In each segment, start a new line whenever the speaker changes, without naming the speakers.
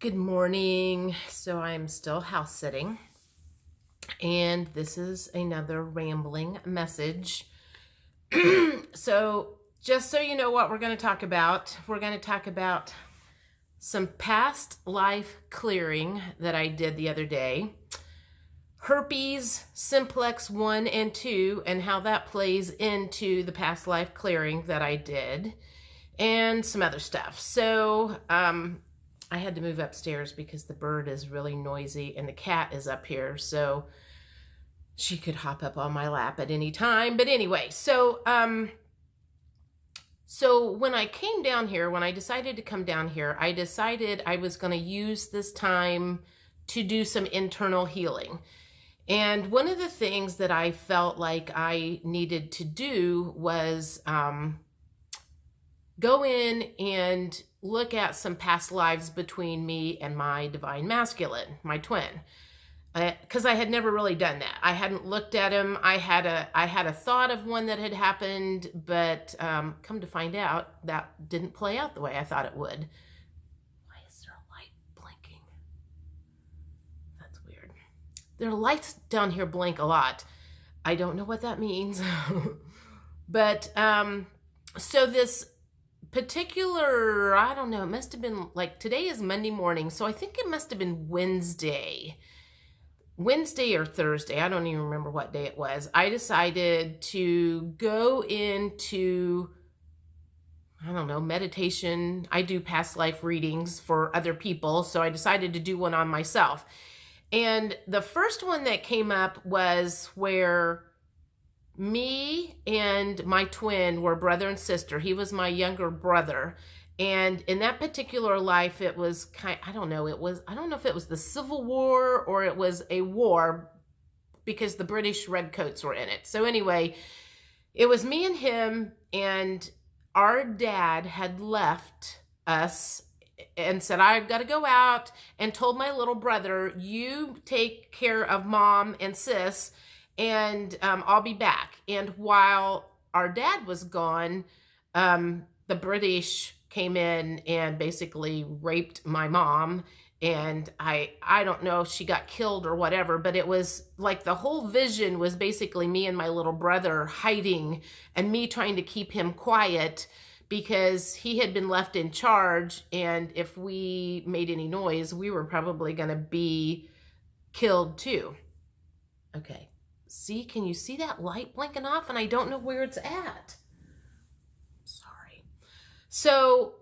Good morning. So I'm still house sitting, and this is another rambling message. So, just so you know what we're going to talk about, we're going to talk about some past life clearing that I did the other day, herpes simplex 1 and 2, and how that plays into the past life clearing that I did, and some other stuff. So, I had to move upstairs because the bird is really noisy and the cat is up here, so she could hop up on my lap at any time. But anyway, so when I came down here, when I decided to come down here, I decided I was going to use this time to do some internal healing. And one of the things that I felt like I needed to do was go in and look at some past lives between me and my divine masculine, my twin, because I had never really done that. I hadn't looked at him. I had a thought of one that had happened, but come to find out, that didn't play out the way I thought it would. Why is there a light blinking? That's weird. There are lights down here blink a lot. I don't know what that means. But so this particular, I don't know, it must have been like, today is Monday morning, so I think it must have been Wednesday or Thursday. I don't even remember what day it was. I decided to go into, I don't know, meditation. I do past life readings for other people, so I decided to do one on myself. And the first one that came up was where me and my twin were brother and sister. He was my younger brother. And in that particular life, it was I don't know if it was the Civil War or it was a war, because the British redcoats were in it. So anyway, it was me and him, and our dad had left us and said, I've got to go out, and told my little brother, you take care of mom and sis, and I'll be back. And while our dad was gone, the British came in and basically raped my mom. And I don't know if she got killed or whatever, but it was like the whole vision was basically me and my little brother hiding, and me trying to keep him quiet because he had been left in charge. And if we made any noise, we were probably going to be killed too. Okay. See, can you see that light blinking off? And I don't know where it's at. Sorry. So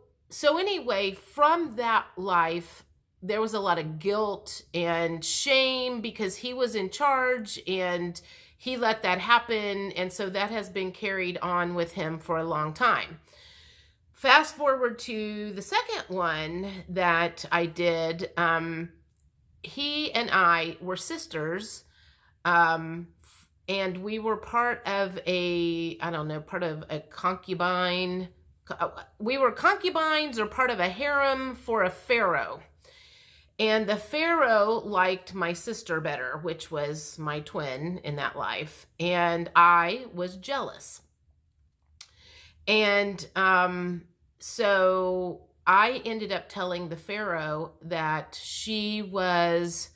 anyway, from that life, there was a lot of guilt and shame because he was in charge and he let that happen. And so that has been carried on with him for a long time. Fast forward to the second one that I did. He and I were sisters. And we were part of a concubine. We were concubines or part of a harem for a pharaoh. And the pharaoh liked my sister better, which was my twin in that life. And I was jealous. And so I ended up telling the pharaoh that she was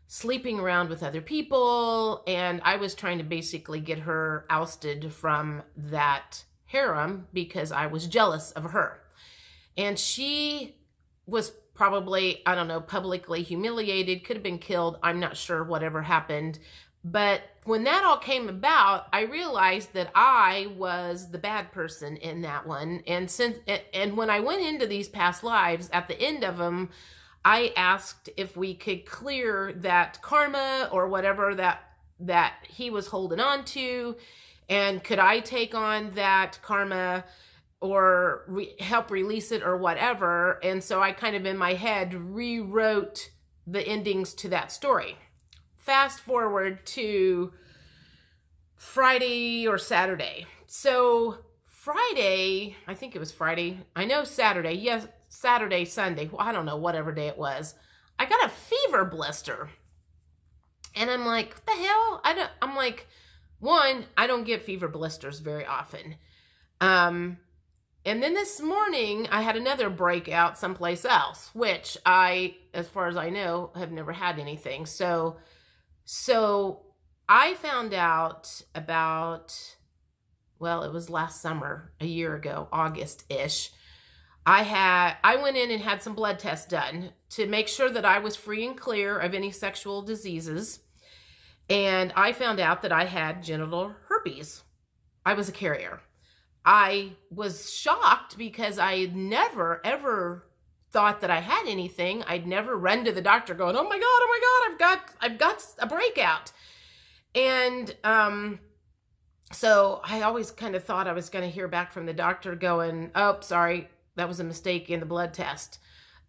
sleeping around with other people, and I was trying to basically get her ousted from that harem because I was jealous of her. And she was probably, I don't know, publicly humiliated, could have been killed. I'm not sure whatever happened. But when that all came about, I realized that I was the bad person in that one. And when I went into these past lives, at the end of them, I asked if we could clear that karma or whatever that he was holding on to, and could I take on that karma or help release it or whatever. And so I kind of in my head rewrote the endings to that story. Fast forward to Friday or Saturday. So Friday, I think it was Friday. I know Saturday. Yes, Saturday, Sunday. Well, I don't know, whatever day it was. I got a fever blister. And I'm like, what the hell? I'm like, one, I don't get fever blisters very often. And then this morning, I had another breakout someplace else, which I, as far as I know, have never had anything. So I found out about, well, it was last summer, a year ago, August-ish. I went in and had some blood tests done to make sure that I was free and clear of any sexual diseases. And I found out that I had genital herpes. I was a carrier. I was shocked because I had never, ever thought that I had anything. I'd never run to the doctor going, oh my God, I've got a breakout. And so I always kind of thought I was going to hear back from the doctor going, oh, sorry, that was a mistake in the blood test.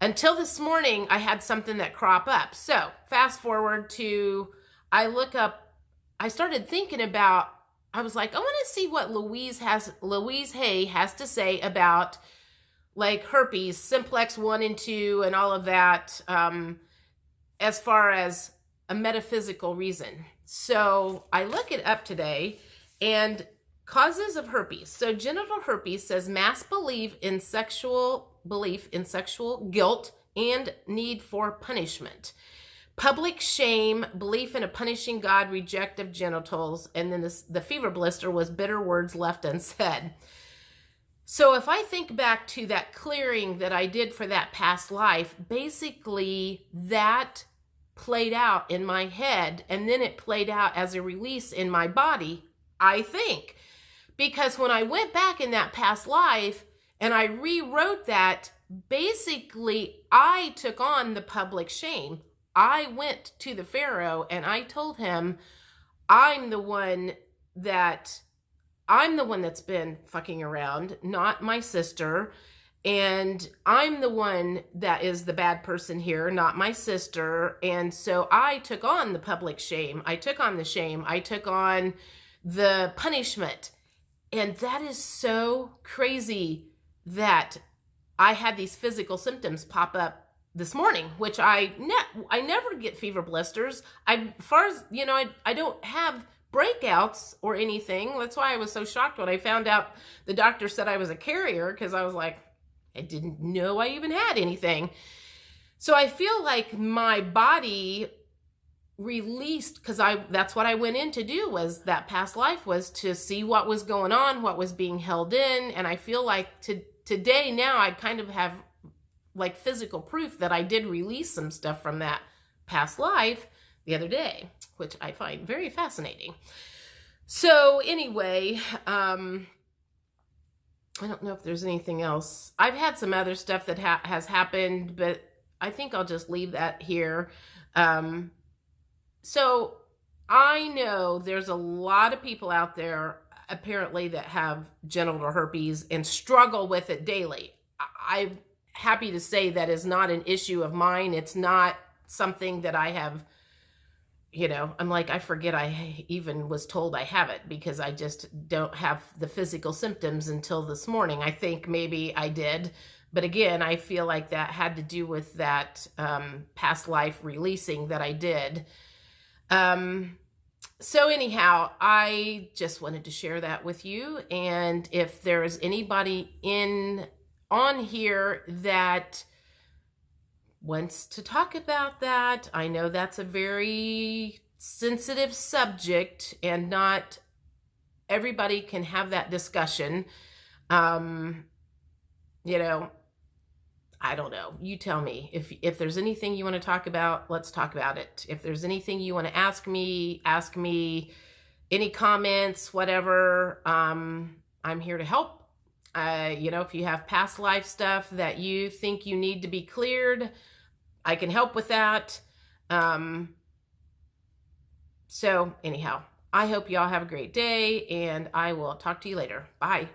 Until this morning, I had something that crop up. So fast forward to, I started thinking about, I was like, I want to see what Louise Hay has to say about like herpes, simplex 1 and 2 and all of that, as far as a metaphysical reason. So I look it up today, and causes of herpes. So genital herpes says mass belief in sexual guilt and need for punishment. Public shame, belief in a punishing God, reject of genitals, and then the fever blister was bitter words left unsaid. So if I think back to that clearing that I did for that past life, basically that played out in my head, and then it played out as a release in my body, I think. Because when I went back in that past life and I rewrote that, basically I took on the public shame. I went to the Pharaoh and I told him, I'm the one that's been fucking around, not my sister. And I'm the one that is the bad person here, not my sister. And so I took on the public shame. I took on the shame. I took on the punishment. And that is so crazy that I had these physical symptoms pop up this morning, which I never get fever blisters. I don't have breakouts or anything. That's why I was so shocked when I found out the doctor said I was a carrier, because I was like, I didn't know I even had anything. So I feel like my body released, because that's what I went in to do, was that past life was to see what was going on, what was being held in. And I feel like today now I kind of have like physical proof that I did release some stuff from that past life the other day, which I find very fascinating. So anyway, I don't know if there's anything else. I've had some other stuff that has happened, but I think I'll just leave that here. So I know there's a lot of people out there apparently that have genital herpes and struggle with it daily. I'm happy to say that is not an issue of mine. It's not something that I have, I'm like, I forget I even was told I have it, because I just don't have the physical symptoms until this morning. I think maybe I did. But again, I feel like that had to do with that past life releasing that I did. So anyhow, I just wanted to share that with you. And if there's anybody on here that wants to talk about that, I know that's a very sensitive subject and not everybody can have that discussion. I don't know. You tell me. If there's anything you want to talk about, let's talk about it. If there's anything you want to ask me. Any comments, whatever. I'm here to help. If you have past life stuff that you think you need to be cleared, I can help with that. So anyhow, I hope y'all have a great day, and I will talk to you later. Bye.